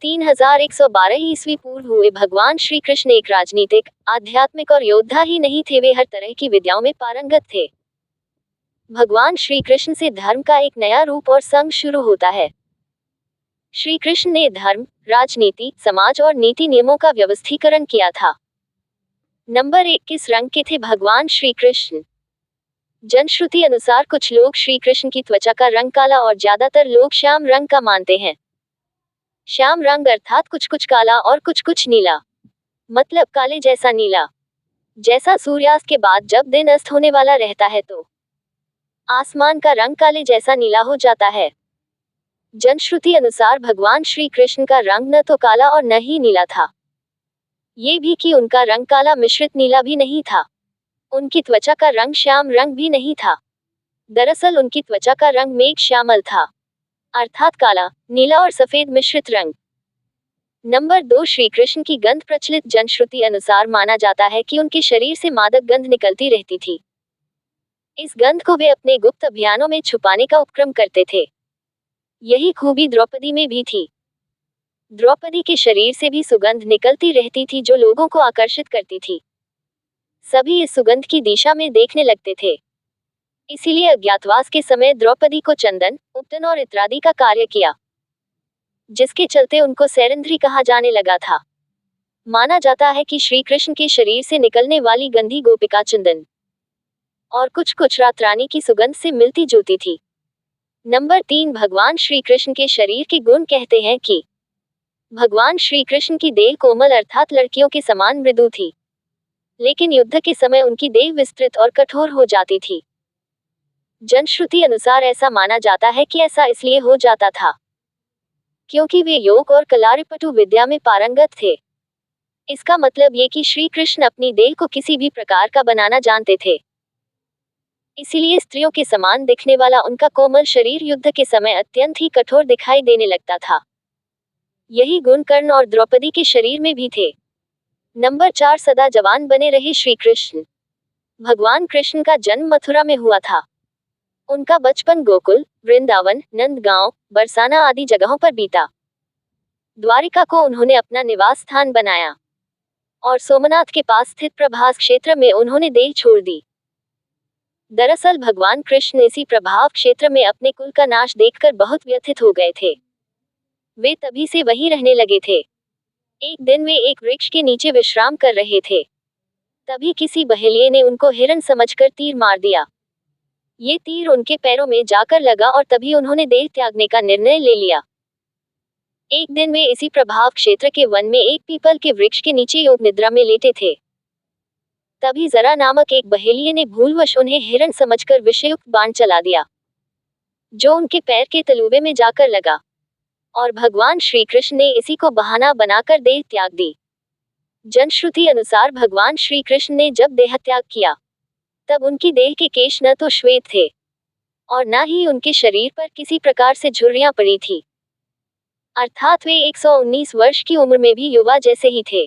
3112 ईस्वी पूर्व हुए। भगवान श्री कृष्ण एक राजनीतिक, आध्यात्मिक और योद्धा ही नहीं थे, वे हर तरह की विद्याओं में पारंगत थे। भगवान श्री कृष्ण से धर्म का एक नया रूप और संघ शुरू होता है। श्री कृष्ण ने धर्म, राजनीति, समाज और नीति नियमों का व्यवस्थीकरण किया था। नंबर 1, किस रंग के थे भगवान श्री कृष्ण? जनश्रुति अनुसार कुछ लोग श्री कृष्ण की त्वचा का रंग काला और ज्यादातर लोग श्याम रंग का मानते हैं। श्याम रंग अर्थात कुछ कुछ काला और कुछ कुछ नीला, मतलब काले जैसा नीला, जैसा सूर्यास्त के बाद जब दिन अस्त होने वाला रहता है तो आसमान का रंग काले जैसा नीला हो जाता है। जनश्रुति अनुसार भगवान श्री कृष्ण का रंग न तो काला और न ही नीला था, ये भी कि उनका रंग काला मिश्रित नीला भी नहीं था। उनकी त्वचा का रंग श्याम रंग भी नहीं था। दरअसल उनकी त्वचा का रंग मेघ श्यामल था, अर्थात काला, नीला और सफेद मिश्रित रंग। नंबर 2, श्री कृष्ण की गंध। प्रचलित जनश्रुति अनुसार माना जाता है कि उनके शरीर से मादक गंध निकलती रहती थी। इस गंध को वे अपने गुप्त अभियानों में छुपाने का उपक्रम करते थे। यही खूबी द्रौपदी में भी थी। द्रौपदी के शरीर से भी सुगंध निकलती रहती थी जो लोगों को आकर्षित करती थी। सभी इस सुगंध की दिशा में देखने लगते थे। इसीलिए अज्ञातवास के समय द्रौपदी को चंदन, उपटन और इत्रादि का कार्य किया, जिसके चलते उनको सैरंध्री कहा जाने लगा था। माना जाता है कि श्री कृष्ण के शरीर से निकलने वाली गंधी गोपिका चंदन और कुछ कुछ रात रानी की सुगंध से मिलती जुलती थी। नंबर 3, भगवान श्री कृष्ण के शरीर के गुण। कहते हैं कि भगवान श्री कृष्ण की देह कोमल अर्थात लड़कियों के समान मृदु थी, लेकिन युद्ध के समय उनकी देह विस्तृत और कठोर हो जाती थी। जनश्रुति अनुसार ऐसा माना जाता है कि ऐसा इसलिए हो जाता था क्योंकि वे योग और कलारिपटु विद्या में पारंगत थे। इसका मतलब ये कि श्री कृष्ण अपनी देह को किसी भी प्रकार का बनाना जानते थे। इसीलिए स्त्रियों के समान दिखने वाला उनका कोमल शरीर युद्ध के समय अत्यंत ही कठोर दिखाई देने लगता था। यही गुण कर्ण और द्रौपदी के शरीर में भी थे। नंबर 4, सदा जवान बने रहे श्री कृष्ण। भगवान कृष्ण का जन्म मथुरा में हुआ था। उनका बचपन गोकुल, वृंदावन, नंदगांव, बरसाना आदि जगहों पर बीता। द्वारिका को उन्होंने अपना निवास स्थान बनाया और सोमनाथ के पास स्थित प्रभास क्षेत्र में उन्होंने देह छोड़ दी। दरअसल भगवान कृष्ण इसी प्रभाव क्षेत्र में अपने कुल का नाश देखकर बहुत व्यथित हो गए थे। वे तभी से वहीं रहने लगे थे। एक दिन वे एक वृक्ष के नीचे विश्राम कर रहे थे, तभी किसी बहेलिये ने उनको हिरण समझकर तीर मार दिया। ये तीर उनके पैरों में जाकर लगा और तभी उन्होंने देह त्यागने का निर्णय ले लिया। एक दिन वे इसी प्रभाव क्षेत्र के वन में एक पीपल के वृक्ष के नीचे योग निद्रा में लेटे थे। तभी जरा नामक एक बहेलिये ने भूलवश उन्हें हिरण समझकर विषयुक्त बाण चला दिया, जो उनके पैर के तलुवे में जाकर लगा और भगवान श्री कृष्ण ने इसी को बहाना बनाकर देह त्याग दी। जनश्रुति अनुसार भगवान श्री कृष्ण ने जब देह त्याग किया तब उनकी देह के केश न तो श्वेत थे और न ही उनके शरीर पर किसी प्रकार से झुर्रियां पड़ी थी, अर्थात वे 119 वर्ष की उम्र में भी युवा जैसे ही थे।